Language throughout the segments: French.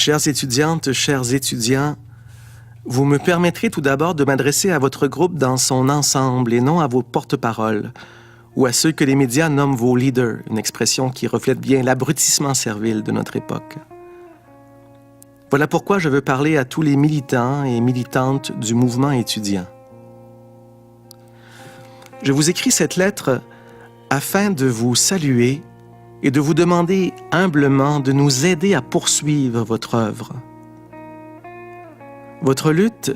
Chères étudiantes, chers étudiants, vous me permettrez tout d'abord de m'adresser à votre groupe dans son ensemble et non à vos porte-paroles ou à ceux que les médias nomment vos leaders, une expression qui reflète bien l'abrutissement servile de notre époque. Voilà pourquoi je veux parler à tous les militants et militantes du mouvement étudiant. Je vous écris cette lettre afin de vous saluer et de vous demander humblement de nous aider à poursuivre votre œuvre. Votre lutte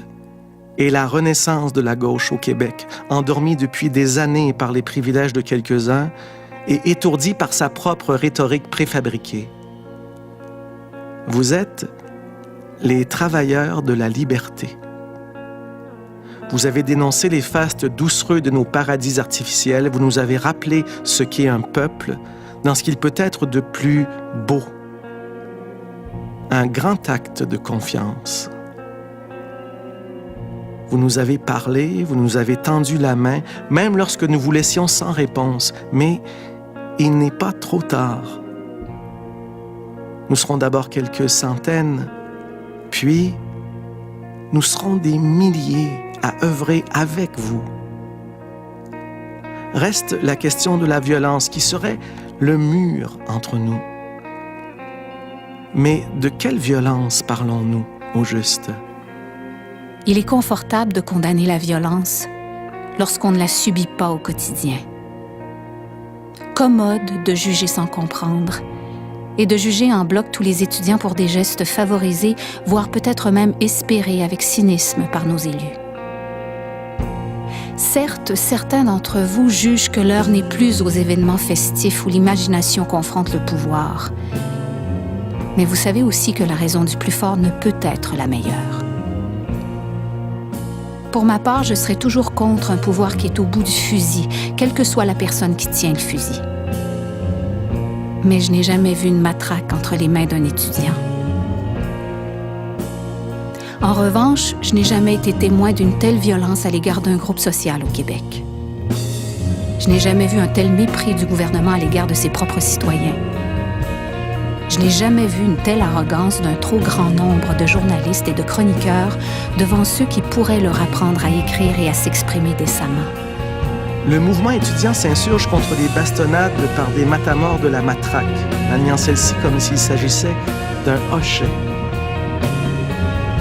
est la renaissance de la gauche au Québec, endormie depuis des années par les privilèges de quelques-uns et étourdie par sa propre rhétorique préfabriquée. Vous êtes les travailleurs de la liberté. Vous avez dénoncé les fastes doucereux de nos paradis artificiels. Vous nous avez rappelé ce qu'est un peuple dans ce qu'il peut être de plus beau. Un grand acte de confiance. Vous nous avez parlé, vous nous avez tendu la main, même lorsque nous vous laissions sans réponse. Mais il n'est pas trop tard. Nous serons d'abord quelques centaines, puis nous serons des milliers à œuvrer avec vous. Reste la question de la violence qui serait le mur entre nous. Mais de quelle violence parlons-nous au juste? Il est confortable de condamner la violence lorsqu'on ne la subit pas au quotidien. Commode de juger sans comprendre et de juger en bloc tous les étudiants pour des gestes favorisés, voire peut-être même espérés avec cynisme par nos élus. Certes, certains d'entre vous jugent que l'heure n'est plus aux événements festifs où l'imagination confronte le pouvoir. Mais vous savez aussi que la raison du plus fort ne peut être la meilleure. Pour ma part, je serai toujours contre un pouvoir qui est au bout du fusil, quelle que soit la personne qui tient le fusil. Mais je n'ai jamais vu une matraque entre les mains d'un étudiant. En revanche, je n'ai jamais été témoin d'une telle violence à l'égard d'un groupe social au Québec. Je n'ai jamais vu un tel mépris du gouvernement à l'égard de ses propres citoyens. Je n'ai jamais vu une telle arrogance d'un trop grand nombre de journalistes et de chroniqueurs devant ceux qui pourraient leur apprendre à écrire et à s'exprimer décemment. Le mouvement étudiant s'insurge contre les bastonnades par des matamores de la matraque, maniant celle-ci comme s'il s'agissait d'un hochet.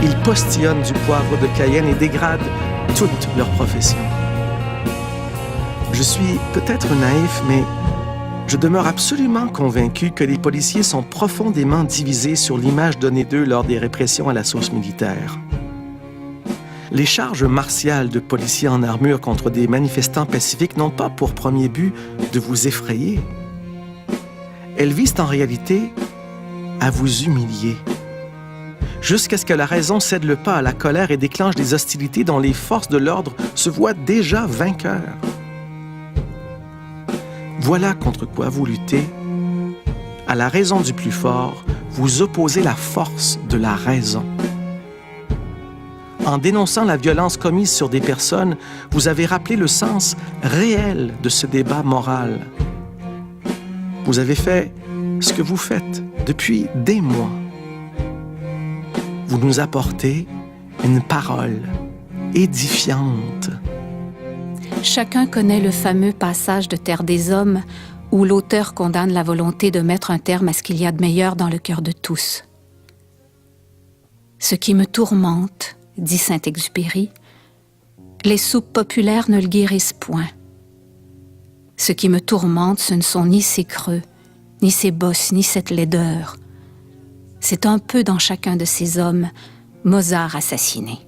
Ils postillonnent du poivre de Cayenne et dégradent toute leur profession. Je suis peut-être naïf, mais je demeure absolument convaincu que les policiers sont profondément divisés sur l'image donnée d'eux lors des répressions à la sauce militaire. Les charges martiales de policiers en armure contre des manifestants pacifiques n'ont pas pour premier but de vous effrayer. Elles visent en réalité à vous humilier, jusqu'à ce que la raison cède le pas à la colère et déclenche des hostilités dont les forces de l'ordre se voient déjà vainqueurs. Voilà contre quoi vous luttez. À la raison du plus fort, vous opposez la force de la raison. En dénonçant la violence commise sur des personnes, vous avez rappelé le sens réel de ce débat moral. Vous avez fait ce que vous faites depuis des mois. Vous nous apportez une parole édifiante. Chacun connaît le fameux passage de Terre des Hommes où l'auteur condamne la volonté de mettre un terme à ce qu'il y a de meilleur dans le cœur de tous. Ce qui me tourmente, dit Saint-Exupéry, les soupes populaires ne le guérissent point. Ce qui me tourmente, ce ne sont ni ces creux, ni ces bosses, ni cette laideur. C'est un peu dans chacun de ces hommes Mozart assassiné.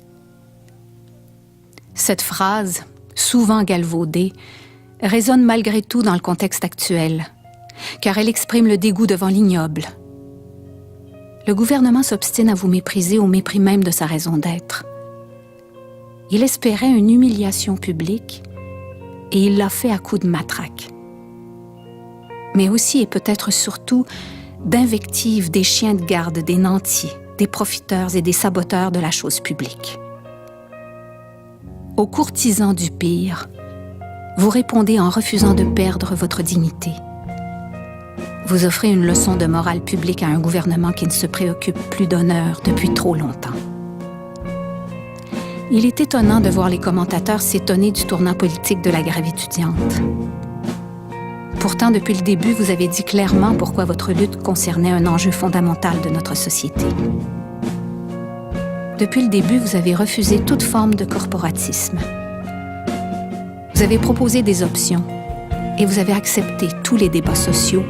Cette phrase, souvent galvaudée, résonne malgré tout dans le contexte actuel, car elle exprime le dégoût devant l'ignoble. Le gouvernement s'obstine à vous mépriser au mépris même de sa raison d'être. Il espérait une humiliation publique et il l'a fait à coups de matraque. Mais aussi et peut-être surtout d'invectives des chiens de garde, des nantis, des profiteurs et des saboteurs de la chose publique. Aux courtisans du pire, vous répondez en refusant de perdre votre dignité. Vous offrez une leçon de morale publique à un gouvernement qui ne se préoccupe plus d'honneur depuis trop longtemps. Il est étonnant de voir les commentateurs s'étonner du tournant politique de la grève étudiante. Pourtant, depuis le début, vous avez dit clairement pourquoi votre lutte concernait un enjeu fondamental de notre société. Depuis le début, vous avez refusé toute forme de corporatisme. Vous avez proposé des options et vous avez accepté tous les débats sociaux,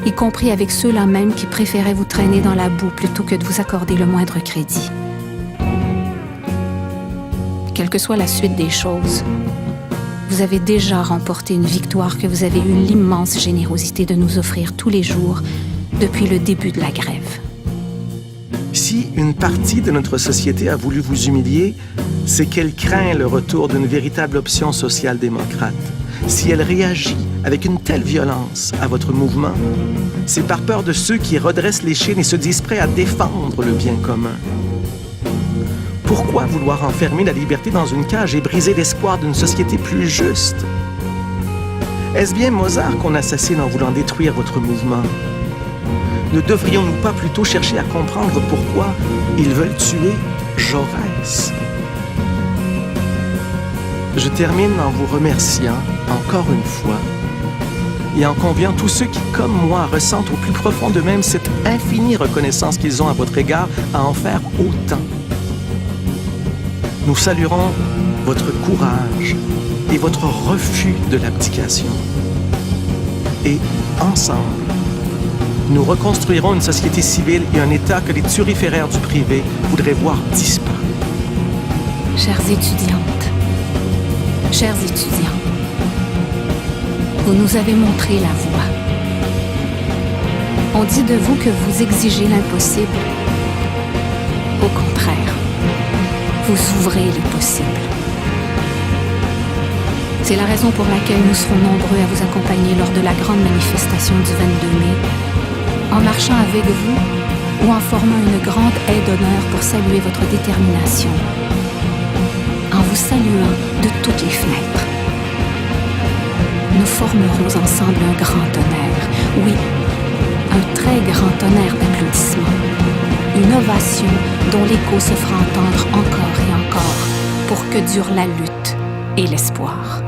y compris avec ceux-là même qui préféraient vous traîner dans la boue plutôt que de vous accorder le moindre crédit. Quelle que soit la suite des choses, vous avez déjà remporté une victoire que vous avez eu l'immense générosité de nous offrir tous les jours depuis le début de la grève. Si une partie de notre société a voulu vous humilier, c'est qu'elle craint le retour d'une véritable option social-démocrate. Si elle réagit avec une telle violence à votre mouvement, c'est par peur de ceux qui redressent l'échine et se disent prêts à défendre le bien commun. Pourquoi vouloir enfermer la liberté dans une cage et briser l'espoir d'une société plus juste? Est-ce bien Mozart qu'on assassine en voulant détruire votre mouvement? Ne devrions-nous pas plutôt chercher à comprendre pourquoi ils veulent tuer Jaurès? Je termine en vous remerciant encore une fois et en conviant tous ceux qui, comme moi, ressentent au plus profond d'eux-mêmes cette infinie reconnaissance qu'ils ont à votre égard à en faire autant. Nous saluerons votre courage et votre refus de l'abdication. Et ensemble, nous reconstruirons une société civile et un État que les turiféraires du privé voudraient voir disparaître. Chères étudiantes, chers étudiants, vous nous avez montré la voie. On dit de vous que vous exigez l'impossible. Au contraire, vous ouvrez les possibles. C'est la raison pour laquelle nous serons nombreux à vous accompagner lors de la grande manifestation du 22 mai, en marchant avec vous ou en formant une grande haie d'honneur pour saluer votre détermination, en vous saluant de toutes les fenêtres. Nous formerons ensemble un grand tonnerre, oui, un très grand tonnerre d'applaudissements, une ovation dont l'écho se fera entendre encore et encore pour que dure la lutte et l'espoir.